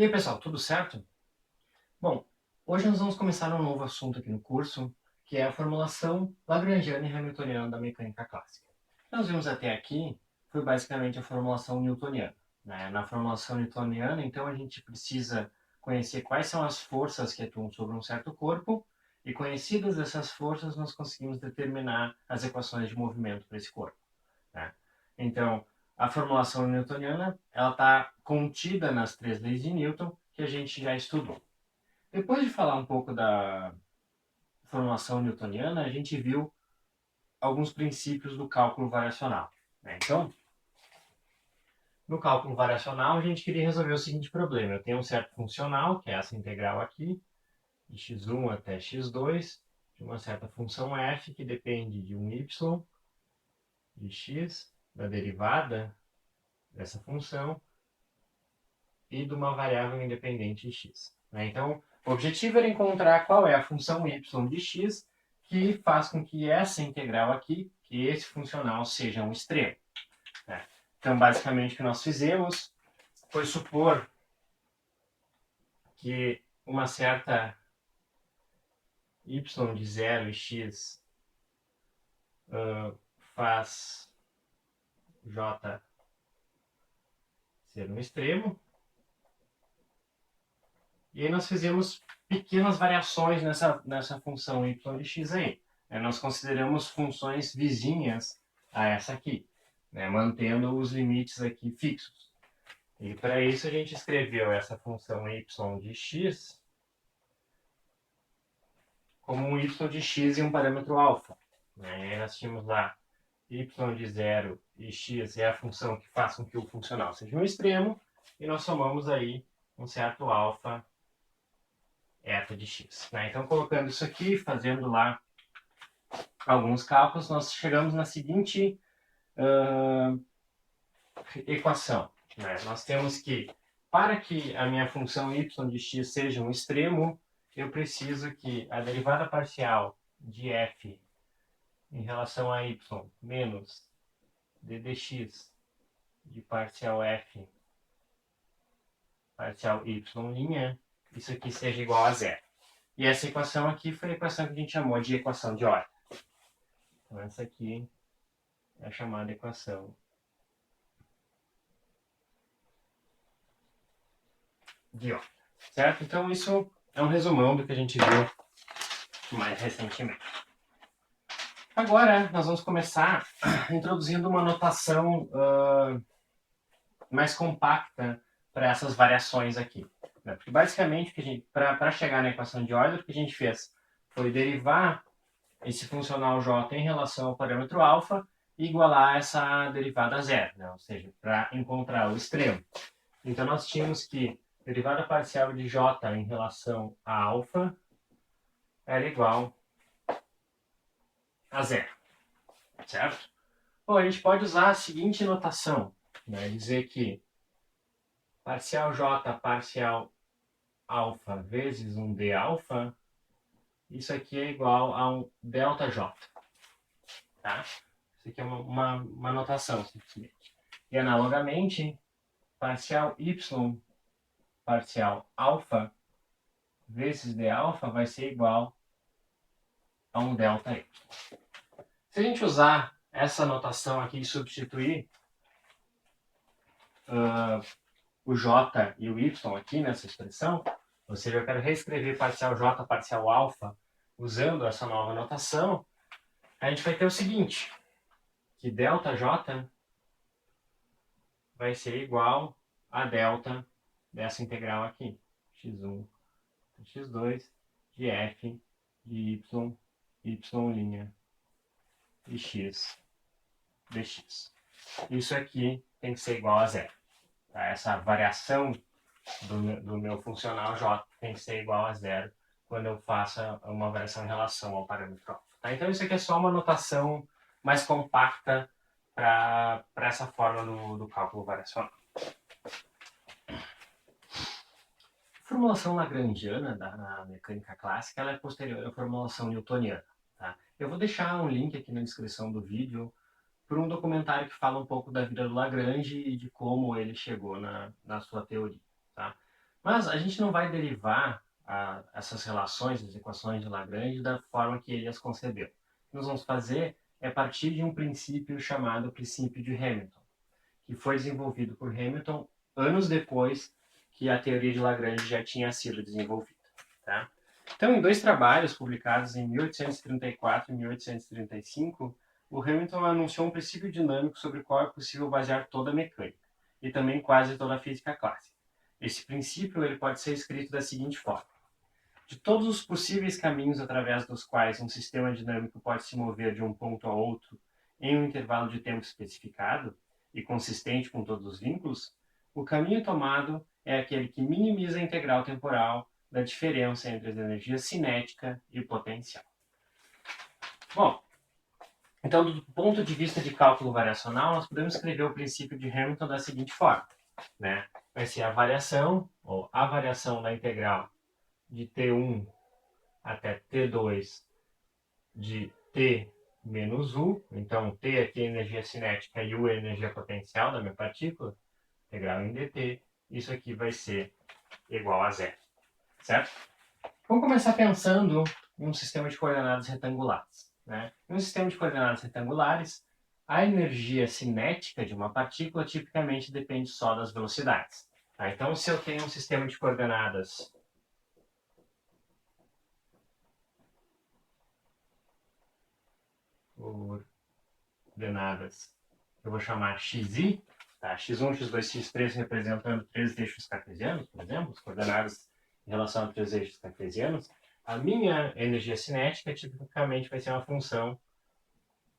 E aí, pessoal, tudo certo? Bom, hoje nós vamos começar um novo assunto aqui no curso, que é a formulação lagrangiana e hamiltoniana da mecânica clássica. O que nós vimos até aqui foi basicamente a formulação newtoniana, né? Na formulação newtoniana, então, a gente precisa conhecer quais são as forças que atuam sobre um certo corpo, e conhecidas essas forças, nós conseguimos determinar as equações de movimento para esse corpo, né? Então, a formulação newtoniana ela está contida nas três leis de Newton que a gente já estudou. Depois de falar um pouco da formulação newtoniana, a gente viu alguns princípios do cálculo variacional, né? Então, no cálculo variacional, a gente queria resolver o seguinte problema. Eu tenho um certo funcional, que é essa integral aqui, de x1 até x2, de uma certa função f, que depende de um y, de x, da derivada dessa função, e de uma variável independente x, né? Então, o objetivo era encontrar qual é a função y de x que faz com que essa integral aqui, que esse funcional, seja um extremo, né? Então, basicamente, o que nós fizemos foi supor que uma certa y de 0 e x faz j ser um extremo. E aí nós fizemos pequenas variações nessa função y de x aí, né? Nós consideramos funções vizinhas a essa aqui, né? Mantendo os limites aqui fixos. E para isso a gente escreveu essa função y de x como um y de x e um parâmetro alfa, né? E aí nós tínhamos lá y de 0 e x é a função que faz com que o funcional seja um extremo, e nós somamos aí um certo alfa eta de x, né? Então, colocando isso aqui, fazendo lá alguns cálculos, nós chegamos na seguinte equação, né? Nós temos que, para que a minha função y de x seja um extremo, eu preciso que a derivada parcial de f em relação a y menos d dx de parcial f parcial y', isso aqui seja igual a zero. E essa equação aqui foi a equação que a gente chamou de equação de Euler. Então, essa aqui é a chamada equação de Euler, certo? Então, isso é um resumão do que a gente viu mais recentemente. Agora, nós vamos começar introduzindo uma notação mais compacta para essas variações aqui, né? Porque, basicamente, para chegar na equação de Euler, o que a gente fez foi derivar esse funcional j em relação ao parâmetro alfa e igualar essa derivada a zero, né? Ou seja, para encontrar o extremo. Então, nós tínhamos que derivada parcial de j em relação a alfa era igual a zero, certo? Bom, a gente pode usar a seguinte notação, né? Dizer que parcial j parcial alfa vezes um d alfa, isso aqui é igual a um delta j, tá? Isso aqui é uma notação, simplesmente. E, analogamente, parcial y parcial alfa vezes d alfa vai ser igual a um delta y. Se a gente usar essa notação aqui e substituir o j e o y aqui nessa expressão, ou seja, eu quero reescrever parcial j parcial alfa usando essa nova notação, a gente vai ter o seguinte, que delta j vai ser igual a delta dessa integral aqui, x1 x2 de f de y' e x dx. Isso aqui tem que ser igual a zero, tá? Essa variação do meu funcional j tem que ser igual a zero quando eu faça uma variação em relação ao parâmetro alfa, tá? Então, isso aqui é só uma notação mais compacta para essa forma do cálculo variacional. A formulação lagrangiana da mecânica clássica ela é posterior à formulação newtoniana, tá? Eu vou deixar um link aqui na descrição do vídeo para um documentário que fala um pouco da vida do Lagrange e de como ele chegou na sua teoria, tá? Mas a gente não vai derivar essas relações, as equações de Lagrange, da forma que ele as concebeu. O que nós vamos fazer é partir de um princípio chamado princípio de Hamilton, que foi desenvolvido por Hamilton anos depois que a teoria de Lagrange já tinha sido desenvolvida. Tá? Então, em dois trabalhos publicados em 1834 e 1835, o Hamilton anunciou um princípio dinâmico sobre o qual é possível basear toda a mecânica e também quase toda a física clássica. Esse princípio ele pode ser escrito da seguinte forma: de todos os possíveis caminhos através dos quais um sistema dinâmico pode se mover de um ponto a outro em um intervalo de tempo especificado e consistente com todos os vínculos, o caminho tomado é aquele que minimiza a integral temporal da diferença entre as energias cinética e potencial. Bom, então, do ponto de vista de cálculo variacional, nós podemos escrever o princípio de Hamilton da seguinte forma, né? Vai ser a variação, ou a variação da integral de T1 até T2 de T menos U. Então, T aqui é energia cinética e U é energia potencial da minha partícula, integral em dt. Isso aqui vai ser igual a zero, certo? Vamos começar pensando em um sistema de coordenadas retangulares. Né? Em um sistema de coordenadas retangulares, a energia cinética de uma partícula tipicamente depende só das velocidades. Tá? Então, se eu tenho um sistema de coordenadas eu vou chamar xi, tá? x1, x2, x3 representando três eixos cartesianos, por exemplo, as coordenadas em relação a três eixos cartesianos, a minha energia cinética tipicamente vai ser uma função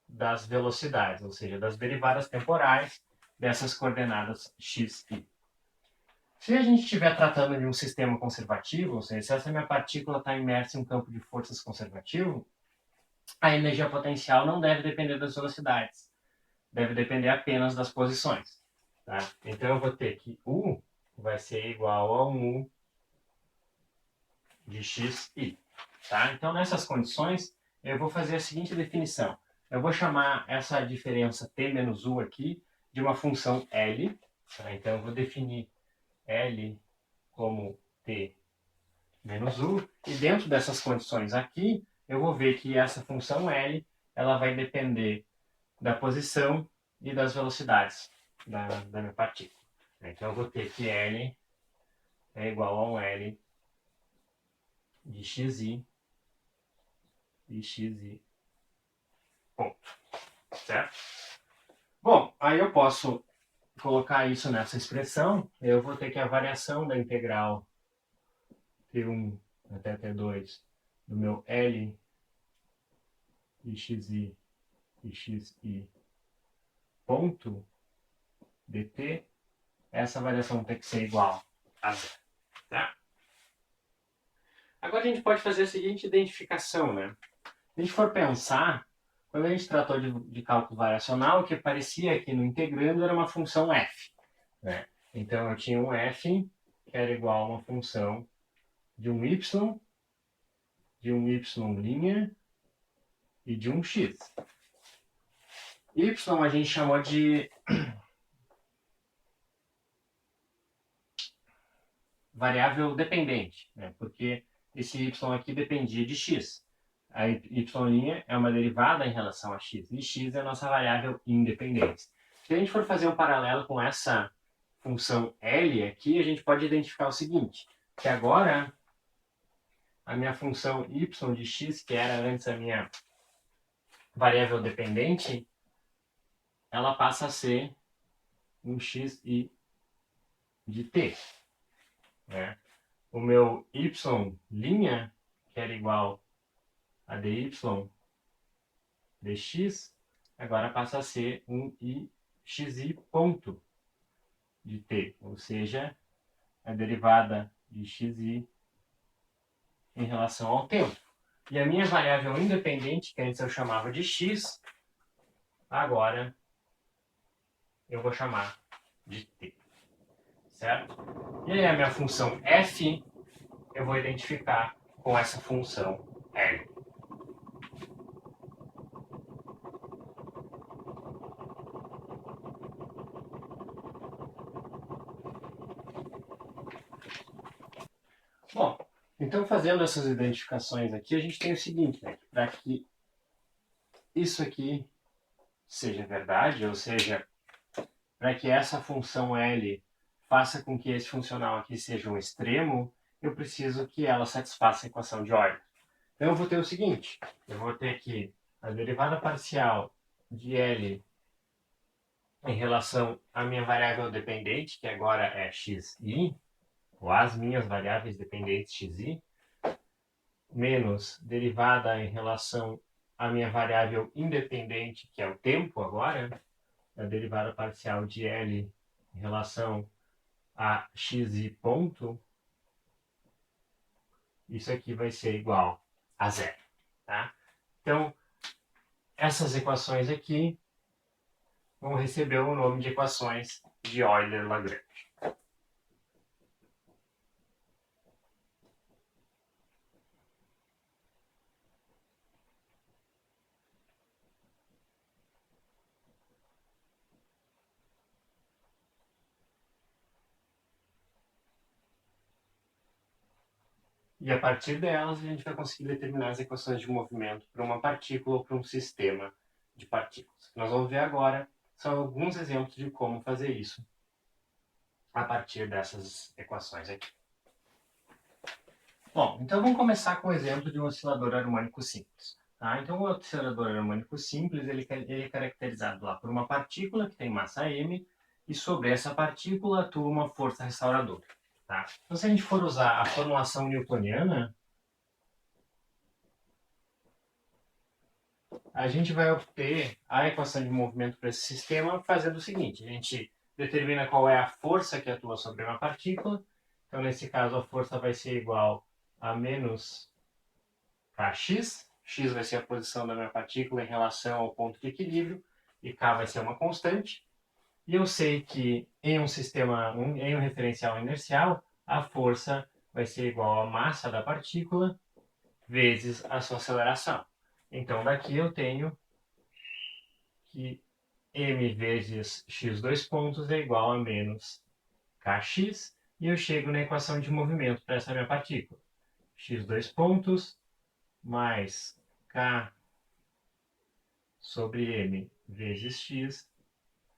das velocidades, ou seja, das derivadas temporais dessas coordenadas x e. Se a gente estiver tratando de um sistema conservativo, ou seja, se essa minha partícula está imersa em um campo de forças conservativo, a energia potencial não deve depender das velocidades, deve depender apenas das posições. Tá? Então eu vou ter que U vai ser igual a 1U de xi. Tá? Então nessas condições eu vou fazer a seguinte definição. Eu vou chamar essa diferença t menos u aqui de uma função L. Tá? Então eu vou definir L como t menos u. E dentro dessas condições aqui, eu vou ver que essa função L ela vai depender da posição e das velocidades da minha partícula. Então eu vou ter que L é igual a um L de xi e xi ponto. Certo? Bom, aí eu posso colocar isso nessa expressão. Eu vou ter que a variação da integral T1 até T2 do meu L de xi e xi ponto dt, essa variação tem que ser igual a zero. Tá? Agora a gente pode fazer a seguinte identificação, né? Se a gente for pensar, quando a gente tratou de cálculo variacional, o que aparecia aqui no integrando era uma função f. Né? Então eu tinha um f que era igual a uma função de um y linha e de um x. Y a gente chamou de variável dependente, né? Porque esse y aqui dependia de x. A y' é uma derivada em relação a x, e x é a nossa variável independente. Se a gente for fazer um paralelo com essa função L aqui, a gente pode identificar o seguinte, que agora a minha função y de x, que era antes a minha variável dependente, ela passa a ser um xi de t. Né? O meu y', que era igual a dy dx, agora passa a ser um xi ponto de t, ou seja, a derivada de xi em relação ao tempo. E a minha variável independente, que antes eu chamava de x, agora eu vou chamar de t. Certo? E aí a minha função f eu vou identificar com essa função L. Bom, então fazendo essas identificações aqui, a gente tem o seguinte, né? Para que isso aqui seja verdade, ou seja, para que essa função L faça com que esse funcional aqui seja um extremo, eu preciso que ela satisfaça a equação de Euler. Então eu vou ter o seguinte, eu vou ter aqui a derivada parcial de L em relação à minha variável dependente, que agora é xi, ou as minhas variáveis dependentes xi, menos derivada em relação à minha variável independente, que é o tempo agora, a derivada parcial de L em relação a xi ponto, isso aqui vai ser igual a zero. Tá? Então, essas equações aqui vão receber o nome de equações de Euler-Lagrange. E a partir delas, a gente vai conseguir determinar as equações de movimento para uma partícula ou para um sistema de partículas. O que nós vamos ver agora são alguns exemplos de como fazer isso a partir dessas equações aqui. Bom, então vamos começar com o exemplo de um oscilador harmônico simples. Tá? Então, o oscilador harmônico simples ele é caracterizado lá por uma partícula que tem massa m e sobre essa partícula atua uma força restauradora. Tá? Então, se a gente for usar a formulação newtoniana, a gente vai obter a equação de movimento para esse sistema fazendo o seguinte: a gente determina qual é a força que atua sobre uma partícula. Então, nesse caso, a força vai ser igual a menos kx. X vai ser a posição da minha partícula em relação ao ponto de equilíbrio e k vai ser uma constante. E eu sei que em um sistema, em um referencial inercial, a força vai ser igual à massa da partícula vezes a sua aceleração. Então, daqui eu tenho que m vezes x dois pontos é igual a menos kx, e eu chego na equação de movimento para essa minha partícula. X dois pontos mais k sobre m vezes x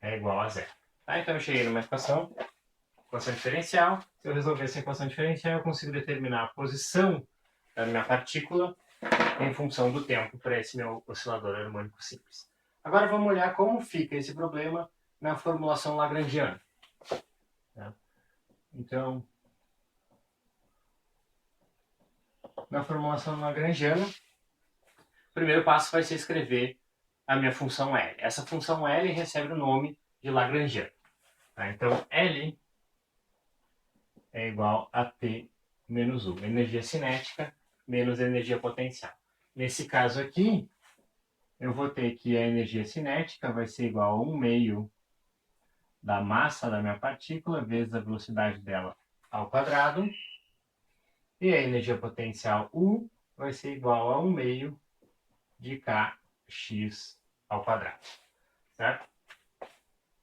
é igual a zero. Tá? Então eu cheguei numa equação diferencial. Se eu resolver essa equação diferencial, eu consigo determinar a posição da minha partícula em função do tempo para esse meu oscilador harmônico simples. Agora vamos olhar como fica esse problema na formulação lagrangiana. Tá? Então, na formulação lagrangiana, o primeiro passo vai ser escrever a minha função L. Essa função L recebe o nome de lagrangiana. Tá? Então, L é igual a T menos U, energia cinética menos energia potencial. Nesse caso aqui, eu vou ter que a energia cinética vai ser igual a 1 meio da massa da minha partícula vezes a velocidade dela ao quadrado. E a energia potencial U vai ser igual a 1 meio de kx ao quadrado. Certo?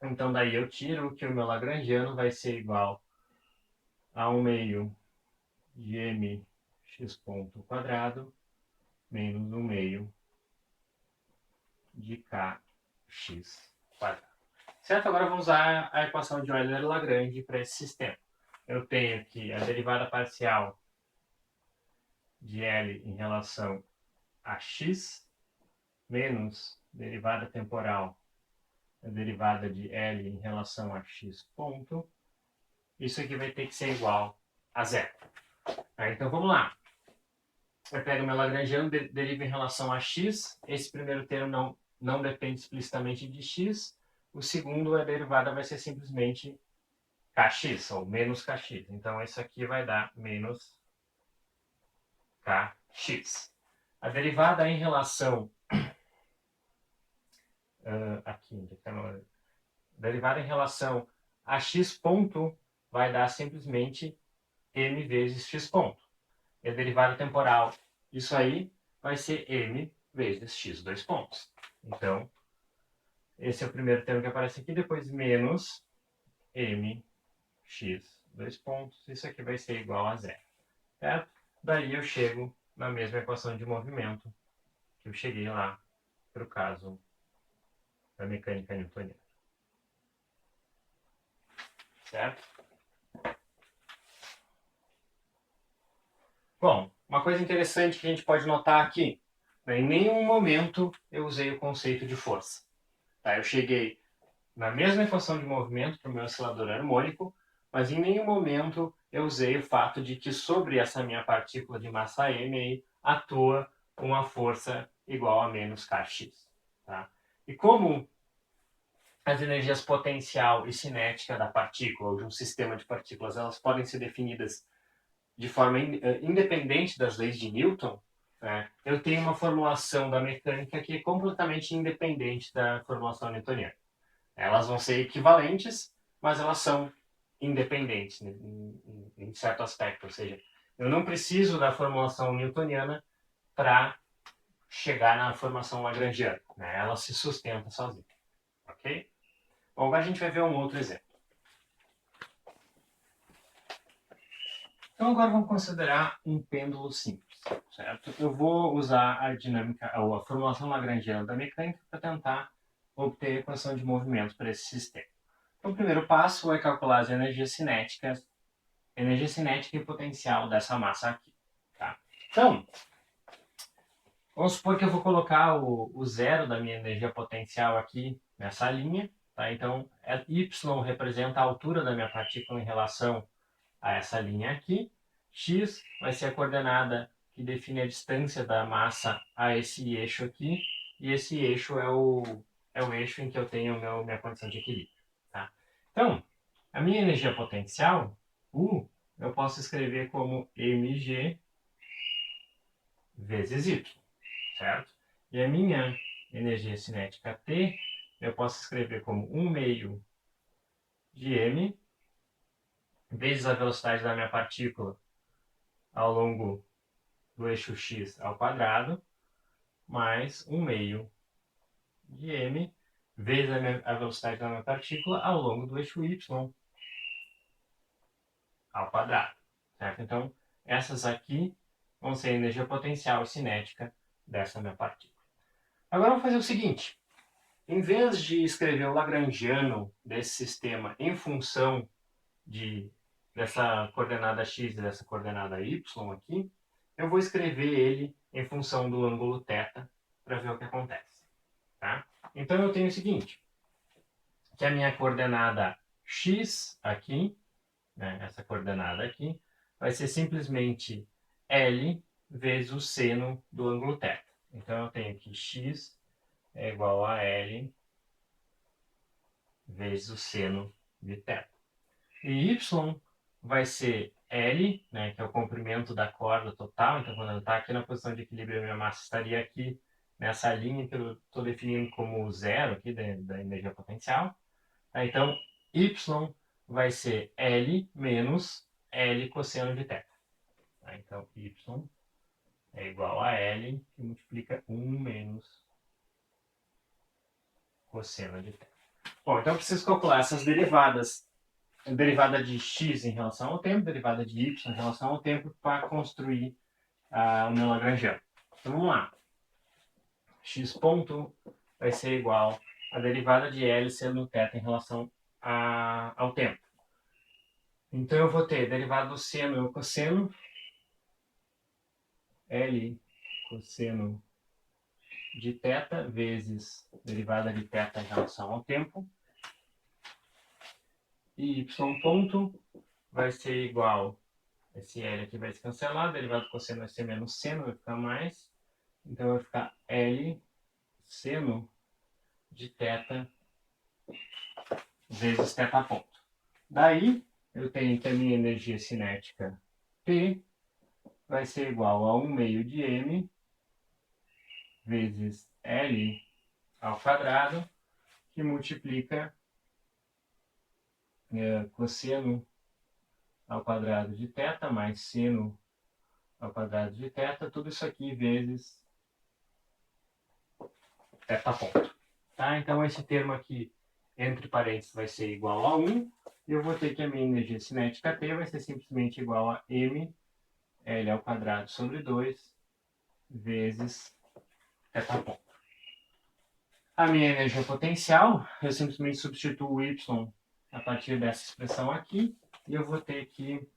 Então daí eu tiro que o meu lagrangiano vai ser igual a 1 meio de mx ponto quadrado menos 1 meio de kx quadrado. Certo? Agora vamos usar a equação de Euler-Lagrange para esse sistema. Eu tenho aqui a derivada parcial de L em relação a x menos derivada temporal, a derivada de L em relação a x ponto. Isso aqui vai ter que ser igual a zero. Então vamos lá. Eu pego meu lagrangiano, derivo em relação a x. Esse primeiro termo não depende explicitamente de x. O segundo, a derivada vai ser simplesmente kx, ou menos kx. Então, isso aqui vai dar menos kx. A derivada em relação... aqui, derivada em relação a x ponto vai dar simplesmente m vezes x ponto. E a derivada temporal, isso aí, vai ser m vezes x dois pontos. Então, esse é o primeiro termo que aparece aqui, depois menos m x dois pontos. Isso aqui vai ser igual a zero. certo? Daí eu chego na mesma equação de movimento que eu cheguei lá para o caso da mecânica newtoniana. Certo? Bom, uma coisa interessante que a gente pode notar aqui, né, em nenhum momento eu usei o conceito de força. Tá? Eu cheguei na mesma equação de movimento para o meu oscilador harmônico, mas em nenhum momento eu usei o fato de que sobre essa minha partícula de massa m aí, atua uma força igual a menos kx. Tá? E como as energias potencial e cinética da partícula ou de um sistema de partículas elas podem ser definidas de forma independente das leis de Newton, né, eu tenho uma formulação da mecânica que é completamente independente da formulação newtoniana. Elas vão ser equivalentes, mas elas são independentes, né, em certo aspecto. Ou seja, eu não preciso da formulação newtoniana para chegar na formação lagrangiana. Né? Ela se sustenta sozinha. Ok? Bom, agora a gente vai ver um outro exemplo. Então agora vamos considerar um pêndulo simples, certo? Eu vou usar a dinâmica, ou a formulação lagrangiana da mecânica para tentar obter a equação de movimento para esse sistema. Então o primeiro passo é calcular as energias cinéticas, energia cinética e potencial dessa massa aqui. Tá? Então, vamos supor que eu vou colocar o zero da minha energia potencial aqui nessa linha. Tá? Então, y representa a altura da minha partícula em relação a essa linha aqui. X vai ser a coordenada que define a distância da massa a esse eixo aqui. E esse eixo é o eixo em que eu tenho minha condição de equilíbrio. Tá? Então, a minha energia potencial, U, eu posso escrever como mg vezes y, certo? E a minha energia cinética T, eu posso escrever como 1 meio de m vezes a velocidade da minha partícula ao longo do eixo x ao quadrado, mais 1 meio de m vezes a velocidade da minha partícula ao longo do eixo y ao quadrado. Certo? Então, essas aqui vão ser a energia potencial e cinética dessa minha partícula. Agora vamos fazer o seguinte. Em vez de escrever o lagrangiano desse sistema em função dessa coordenada x e dessa coordenada y aqui, eu vou escrever ele em função do ângulo θ para ver o que acontece. Tá? Então eu tenho o seguinte, que a minha coordenada x aqui, né, essa coordenada aqui, vai ser simplesmente L vezes o seno do ângulo θ. Então eu tenho que x é igual a L vezes o seno de θ. E y vai ser L, né, que é o comprimento da corda total. Então, quando ela está aqui na posição de equilíbrio, a minha massa estaria aqui nessa linha que eu estou definindo como zero aqui da energia potencial. Então, y vai ser L menos L cosseno de θ. Então, y é igual a L, que multiplica 1 menos cosseno de θ. Bom, então eu preciso calcular essas derivadas. Derivada de x em relação ao tempo, derivada de y em relação ao tempo, para construir o meu lagrangiano. Então vamos lá. X ponto vai ser igual à derivada de L seno θ em relação ao tempo. Então eu vou ter derivada do seno e o cosseno, L cosseno de θ vezes derivada de θ em relação ao tempo. E y ponto vai ser igual, esse L aqui vai se cancelar, a derivada do cosseno vai ser menos seno, vai ficar mais. Então vai ficar L seno de θ vezes θ ponto. Daí eu tenho que a minha energia cinética P vai ser igual a 1 meio de m vezes L ao quadrado, que multiplica cosseno ao quadrado de θ mais seno ao quadrado de θ, tudo isso aqui vezes θ ponto. Tá? Então esse termo aqui, entre parênteses, vai ser igual a 1. E eu vou ter que a minha energia cinética T vai ser simplesmente igual a m L ao quadrado sobre 2 vezes θ ponto. A minha energia potencial, eu simplesmente substituo o Y a partir dessa expressão aqui, e eu vou ter que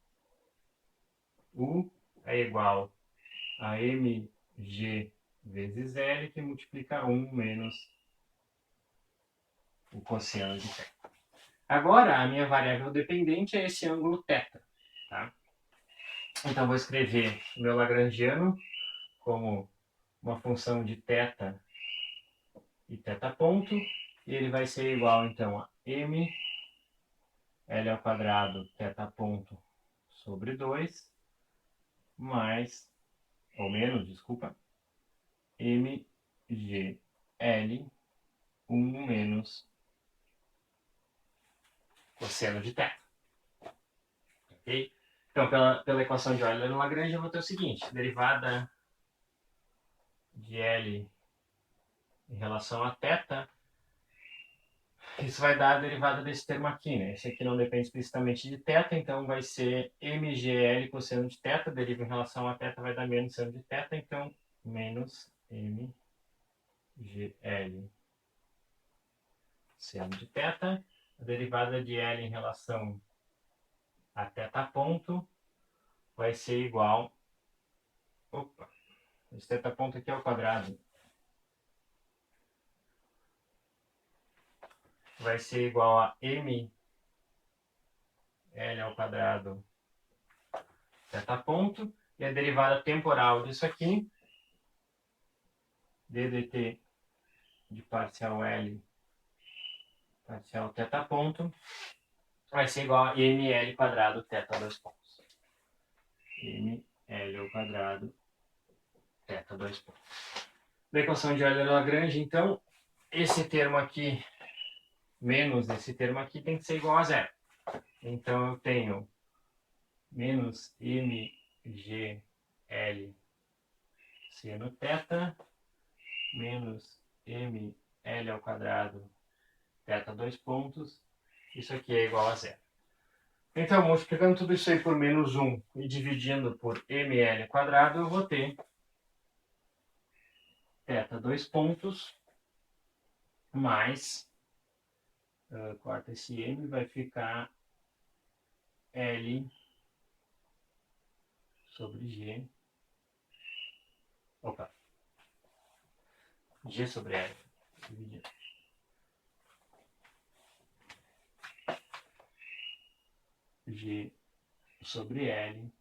U é igual a mg vezes L, que multiplica 1 menos o cosseno de θ. Agora, a minha variável dependente é esse ângulo θ. Tá? Então, vou escrever o meu lagrangiano como uma função de θ e θ ponto, e ele vai ser igual, então, a m L ao quadrado θ ponto sobre 2, mais, ou menos, desculpa, mgl 1 menos cosseno de θ. Ok? Então, pela equação de Euler-Lagrange, eu vou ter o seguinte: derivada de L em relação a θ, isso vai dar a derivada desse termo aqui, né? Esse aqui não depende explicitamente de θ, então vai ser mgl cosseno de θ, deriva em relação a θ, vai dar menos seno de θ, então menos mgl seno de θ. A derivada de L em relação a θ ponto vai ser igual... Opa! Esse θ ponto aqui é ao quadrado. Vai ser igual a m L ao quadrado θ ponto. E a derivada temporal disso aqui, ddt de parcial L parcial θ ponto, vai ser igual a ml quadrado θ dois pontos. ml ao quadrado θ dois pontos. Da equação de Euler-Lagrange, então, esse termo aqui menos esse termo aqui tem que ser igual a zero. Então, eu tenho menos mgl seno θ menos ml ao quadrado θ dois pontos. Isso aqui é igual a zero. Então, multiplicando tudo isso aí por menos 1 e dividindo por ml quadrado, eu vou ter θ dois pontos mais, corta esse m, vai ficar L sobre G. Opa! G sobre L. Dividindo. G sobre L,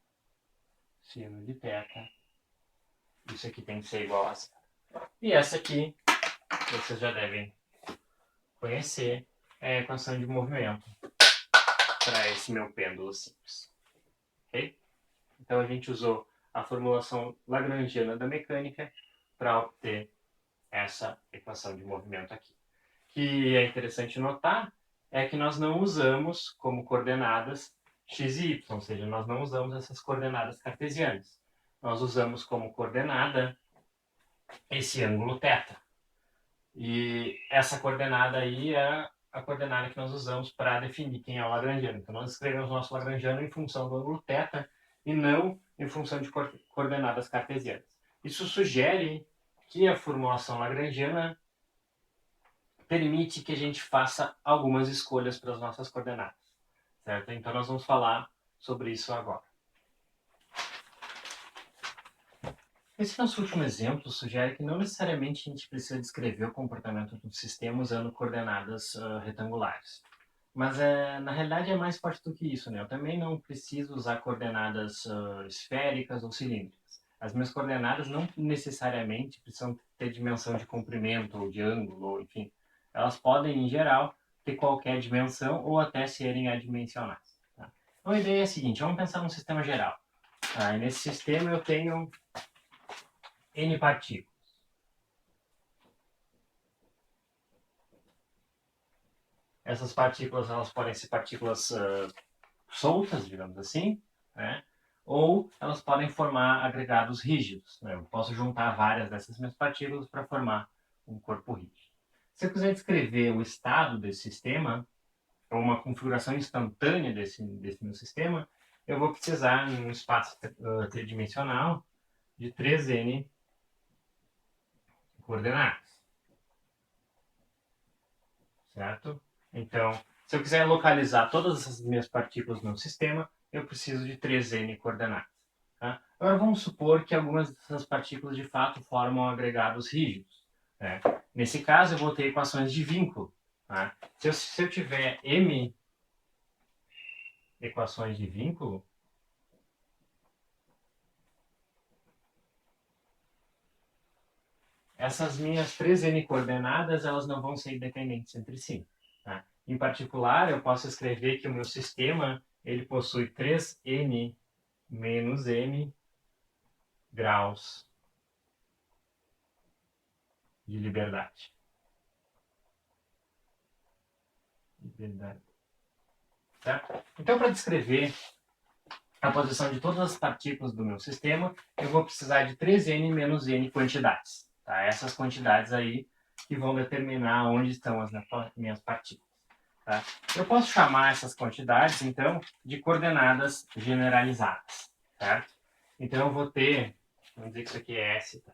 seno de θ. Isso aqui tem que ser igual a zero. E essa aqui, vocês já devem conhecer, é a equação de movimento para esse meu pêndulo simples. Ok? Então a gente usou a formulação lagrangiana da mecânica para obter essa equação de movimento aqui. O que é interessante notar é que nós não usamos como coordenadas x e y, ou seja, nós não usamos essas coordenadas cartesianas. Nós usamos como coordenada esse ângulo θ. E essa coordenada aí é a coordenada que nós usamos para definir quem é o lagrangiano. Então nós escrevemos o nosso lagrangiano em função do ângulo θ e não em função de coordenadas cartesianas. Isso sugere que a formulação lagrangiana permite que a gente faça algumas escolhas para as nossas coordenadas, certo? Então nós vamos falar sobre isso agora. Esse nosso último exemplo sugere que não necessariamente a gente precisa descrever o comportamento do sistema usando coordenadas retangulares. Mas na realidade é mais forte do que isso, né? Eu também não preciso usar coordenadas esféricas ou cilíndricas. As minhas coordenadas não necessariamente precisam ter dimensão de comprimento ou de ângulo, ou enfim. Elas podem, em geral, ter qualquer dimensão ou até serem adimensionais. Tá? Então a ideia é a seguinte, vamos pensar num sistema geral. E nesse sistema eu tenho N partículas. Essas partículas elas podem ser partículas soltas, digamos assim, né? Ou elas podem formar agregados rígidos. Né? Eu posso juntar várias dessas minhas partículas para formar um corpo rígido. Se eu quiser descrever o estado desse sistema, ou uma configuração instantânea desse meu sistema, eu vou precisar, em um espaço tridimensional, de 3n coordenadas. Certo? Então, se eu quiser localizar todas as minhas partículas no sistema, eu preciso de 3n coordenadas. Tá? Agora vamos supor que algumas dessas partículas de fato formam agregados rígidos. Né? Nesse caso, eu vou ter equações de vínculo. Tá? Se eu tiver m equações de vínculo, essas minhas 3n coordenadas elas não vão ser independentes entre si. Tá? Em particular, eu posso escrever que o meu sistema ele possui 3n menos m graus de liberdade. Certo? Então, para descrever a posição de todas as partículas do meu sistema, eu vou precisar de 3n menos n quantidades. Tá? Essas quantidades aí que vão determinar onde estão as minhas partículas. Tá? Eu posso chamar essas quantidades, então, de coordenadas generalizadas. Certo? Então, eu vou ter, vamos dizer que isso aqui é S, tá?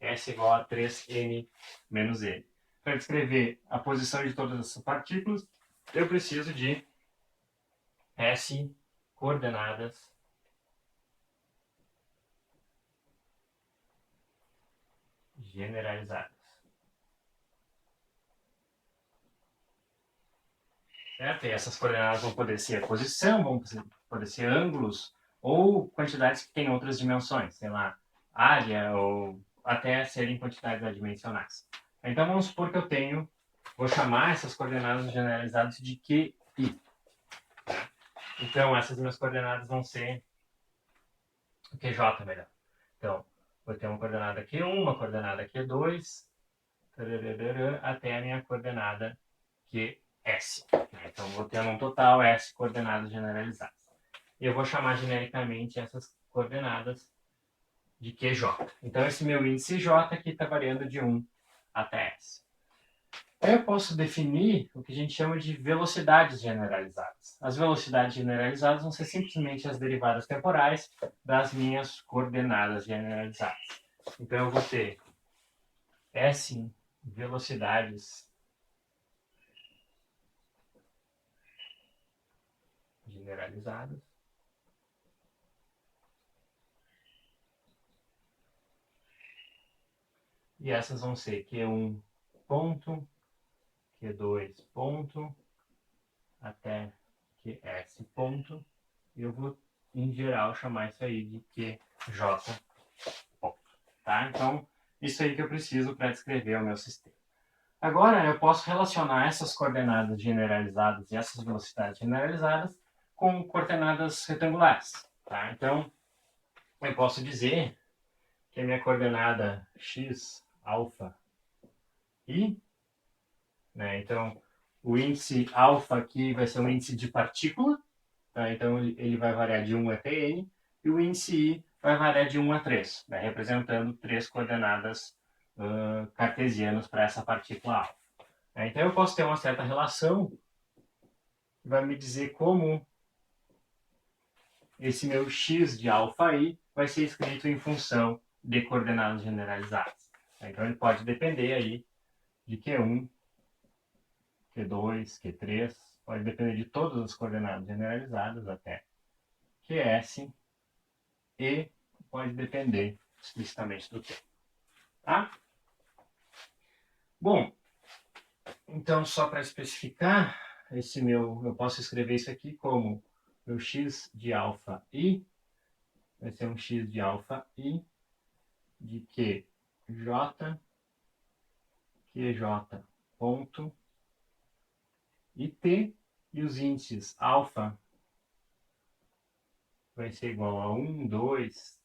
S igual a 3n menos n. Para descrever a posição de todas essas partículas, eu preciso de S coordenadas generalizadas. Certo? E essas coordenadas vão poder ser a posição, vão poder ser ângulos, ou quantidades que têm outras dimensões, sei lá, área, ou até serem quantidades adimensionais. Então vamos supor que eu tenho, vou chamar essas coordenadas generalizadas de QI. Então essas minhas coordenadas vão ser QJ, melhor. Então, vou ter uma coordenada Q1, uma coordenada Q2, até a minha coordenada QS. Então, vou ter um total S coordenadas generalizadas. E eu vou chamar genericamente essas coordenadas de QJ. Então, esse meu índice J aqui está variando de 1 até S. Aí eu posso definir o que a gente chama de velocidades generalizadas. As velocidades generalizadas vão ser simplesmente as derivadas temporais das minhas coordenadas generalizadas. Então eu vou ter S velocidades generalizadas e essas vão ser Q1 ponto, Q2 ponto, até QS ponto, e eu vou, em geral, chamar isso aí de QJ ponto. Tá? Então, isso aí que eu preciso para descrever o meu sistema. Agora, eu posso relacionar essas coordenadas generalizadas e essas velocidades generalizadas com coordenadas retangulares. Tá? Então, eu posso dizer que a minha coordenada x, alfa, i, né? Então, o índice alfa aqui vai ser um índice de partícula, tá? Então ele vai variar de 1 até n, e o índice i vai variar de 1 a 3, né? Representando 3 coordenadas cartesianas para essa partícula alfa. Então eu posso ter uma certa relação que vai me dizer como esse meu x de alfa i vai ser escrito em função de coordenadas generalizadas. Então ele pode depender aí de Q1, Q2, Q3, pode depender de todas as coordenadas generalizadas até QS e pode depender explicitamente do tempo. Tá? Bom, então só para especificar, eu posso escrever isso aqui como meu x de alfa i vai ser um x de alfa i de QJ ponto e t, e os índices alfa vai ser igual a 1, 2,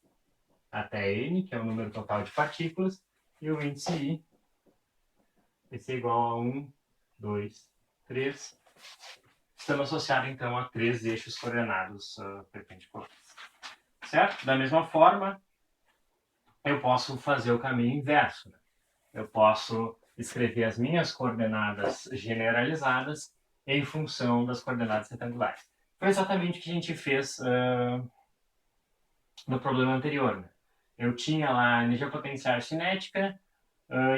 até n, que é o número total de partículas, e o índice i vai ser igual a 1, 2, 3, estando associado então a 3 eixos coordenados perpendiculares. Certo? Da mesma forma, eu posso fazer o caminho inverso. Né? Eu posso escrever as minhas coordenadas generalizadas em função das coordenadas retangulares. foi exatamente o que a gente fez no problema anterior. Né? Eu tinha lá a energia potencial cinética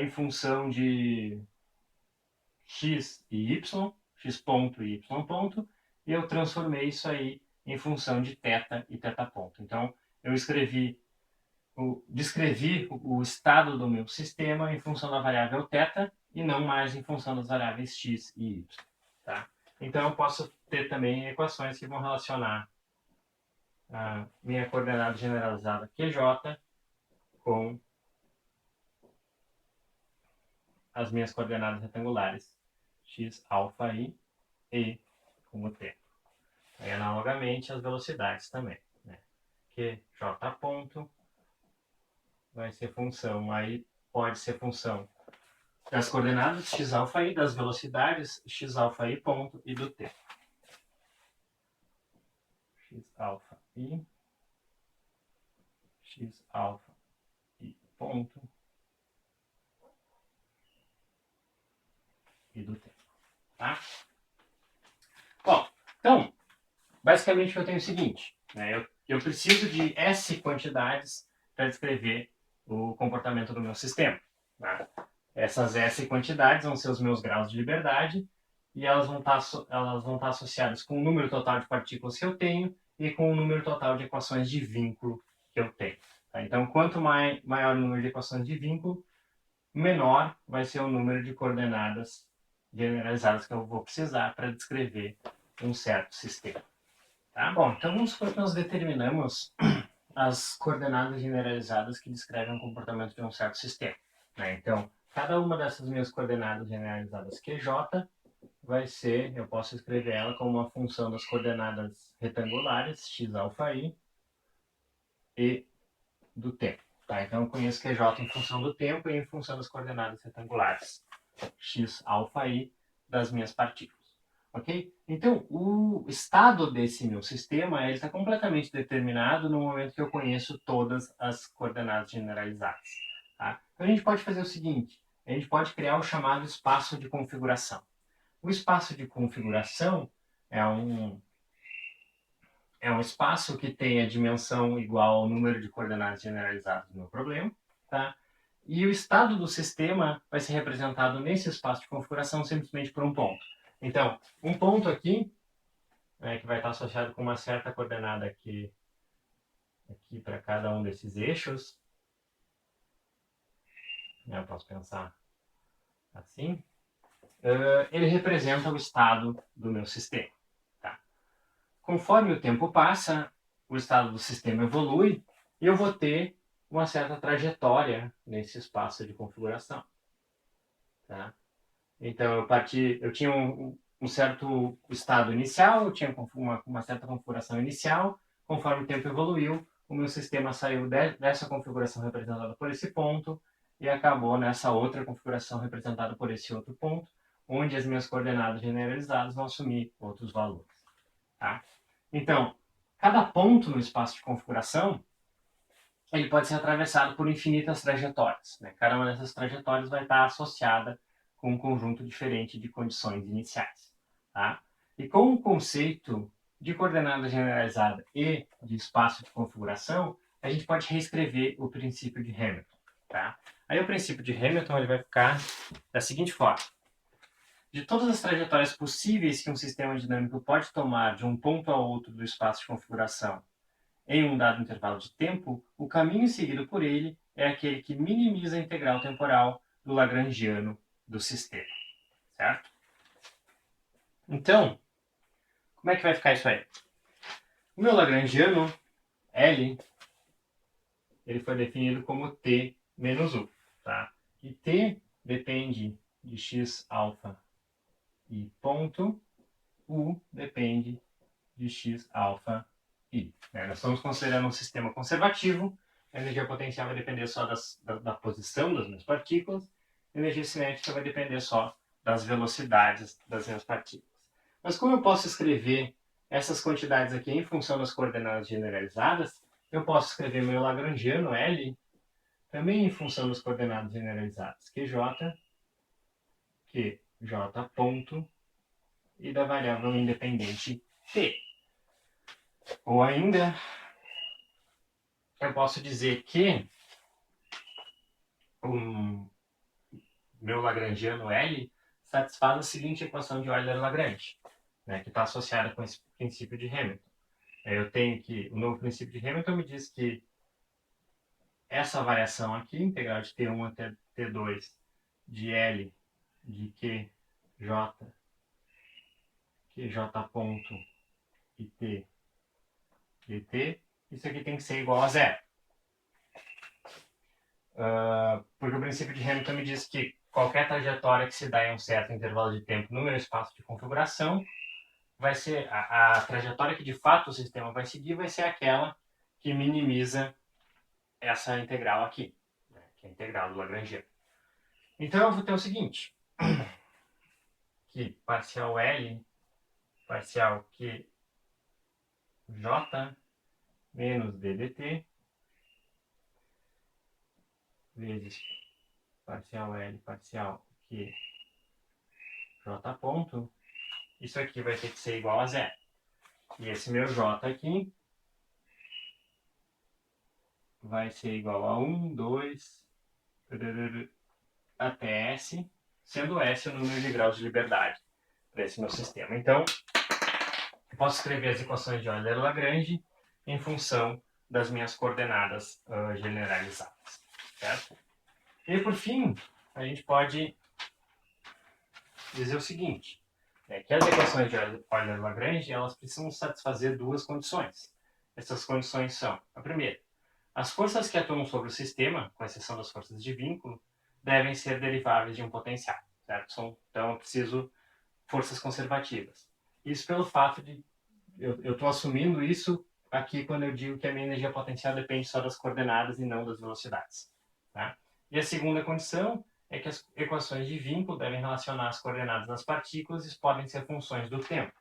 em função de x e y, x ponto e y ponto, e eu transformei isso aí em função de θ e θ ponto. Então, eu descrevi o estado do meu sistema em função da variável θ e não mais em função das variáveis x e y. Tá? Então, eu posso ter também equações que vão relacionar a minha coordenada generalizada QJ com as minhas coordenadas retangulares x, alfa i e com o tempo. E analogamente as velocidades também. Né? QJ ponto vai ser função, aí pode ser função das coordenadas x alfa i, das velocidades x alfa i ponto e do tempo. X alfa i, x alfa i ponto e do tempo. Tá? Bom, então, basicamente eu tenho o seguinte, né? Eu preciso de S quantidades para descrever o comportamento do meu sistema. Tá? Essas S quantidades vão ser os meus graus de liberdade e elas vão estar associadas com o número total de partículas que eu tenho e com o número total de equações de vínculo que eu tenho. Tá? Então, quanto maior o número de equações de vínculo, menor vai ser o número de coordenadas generalizadas que eu vou precisar para descrever um certo sistema. Tá? Bom, então vamos supor que nós determinamos as coordenadas generalizadas que descrevem o comportamento de um certo sistema. Né? Então, cada uma dessas minhas coordenadas generalizadas QJ vai ser, eu posso escrever ela como uma função das coordenadas retangulares, x alfa i, e do tempo. Tá? Então, eu conheço QJ em função do tempo e em função das coordenadas retangulares, x alfa i, das minhas partículas. Ok? Então, o estado desse meu sistema está completamente determinado no momento que eu conheço todas as coordenadas generalizadas. Tá? Então, a gente pode fazer o seguinte, a gente pode criar o chamado espaço de configuração. O espaço de configuração é um espaço que tem a dimensão igual ao número de coordenadas generalizadas do meu problema. Tá? E o estado do sistema vai ser representado nesse espaço de configuração simplesmente por um ponto. Então, um ponto aqui, que vai estar associado com uma certa coordenada aqui para cada um desses eixos. Eu posso pensar assim. Ele representa o estado do meu sistema. Tá? Conforme o tempo passa, o estado do sistema evolui e eu vou ter uma certa trajetória nesse espaço de configuração. Tá? Então, eu tinha um certo estado inicial, eu tinha uma certa configuração inicial. Conforme o tempo evoluiu, o meu sistema saiu dessa configuração representada por esse ponto e acabou nessa outra configuração representada por esse outro ponto, onde as minhas coordenadas generalizadas vão assumir outros valores. Tá? Então, cada ponto no espaço de configuração ele pode ser atravessado por infinitas trajetórias. Né? Cada uma dessas trajetórias vai estar associada com um conjunto diferente de condições iniciais. Tá? E com o conceito de coordenada generalizada e de espaço de configuração, a gente pode reescrever o princípio de Hamilton. Tá? Aí o princípio de Hamilton ele vai ficar da seguinte forma. De todas as trajetórias possíveis que um sistema dinâmico pode tomar de um ponto ao outro do espaço de configuração em um dado intervalo de tempo, o caminho seguido por ele é aquele que minimiza a integral temporal do lagrangiano do sistema. Certo? Então, como é que vai ficar isso aí? O meu lagrangiano, L, ele foi definido como T menos U. Tá? E T depende de x alfa i ponto, U depende de x alfa i. Nós estamos considerando um sistema conservativo, a energia potencial vai depender só da posição das minhas partículas, a energia cinética vai depender só das velocidades das minhas partículas. Mas como eu posso escrever essas quantidades aqui em função das coordenadas generalizadas, eu posso escrever meu lagrangiano L também em função das coordenadas generalizadas QJ ponto e da variável independente T. Ou ainda, eu posso dizer que o meu lagrangiano L satisfaz a seguinte equação de Euler-Lagrange, né, que está associada com esse princípio de Hamilton. Eu tenho que, o novo princípio de Hamilton me diz que essa variação aqui, integral de T1 até T2 de L de QJ ponto e T dt, isso aqui tem que ser igual a zero. Porque o princípio de Hamilton me diz que qualquer trajetória que se dá em um certo intervalo de tempo no meu espaço de configuração vai ser a trajetória que de fato o sistema vai seguir, vai ser aquela que minimiza essa integral aqui, né, que é a integral do Lagrangiano. Então eu vou ter o seguinte, que parcial L, parcial QJ menos ddt vezes parcial L, parcial QJ ponto, isso aqui vai ter que ser igual a zero. E esse meu J aqui vai ser igual a 1, 2, até S, sendo S o número de graus de liberdade para esse meu sistema. Então, eu posso escrever as equações de Euler-Lagrange em função das minhas coordenadas generalizadas, certo? E por fim, a gente pode dizer o seguinte, que as equações de Euler-Lagrange elas precisam satisfazer duas condições. Essas condições são, a primeira, as forças que atuam sobre o sistema, com exceção das forças de vínculo, devem ser deriváveis de um potencial, certo? Então eu preciso forças conservativas. Isso pelo fato de eu estou assumindo isso aqui quando eu digo que a minha energia potencial depende só das coordenadas e não das velocidades. Tá? E a segunda condição é que as equações de vínculo devem relacionar as coordenadas das partículas e podem ser funções do tempo.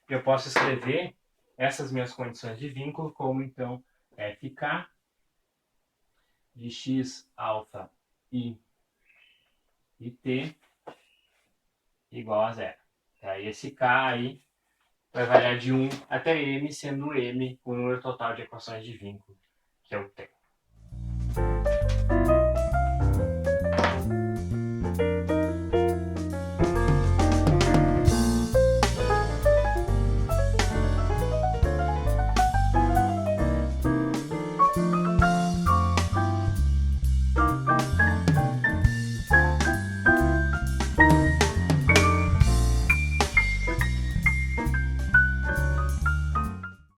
Eu posso escrever essas minhas condições de vínculo como, então, FK de x, alfa, i e t igual a zero. Tá? E esse K aí vai variar de 1 até m, sendo m o número total de equações de vínculo que eu tenho.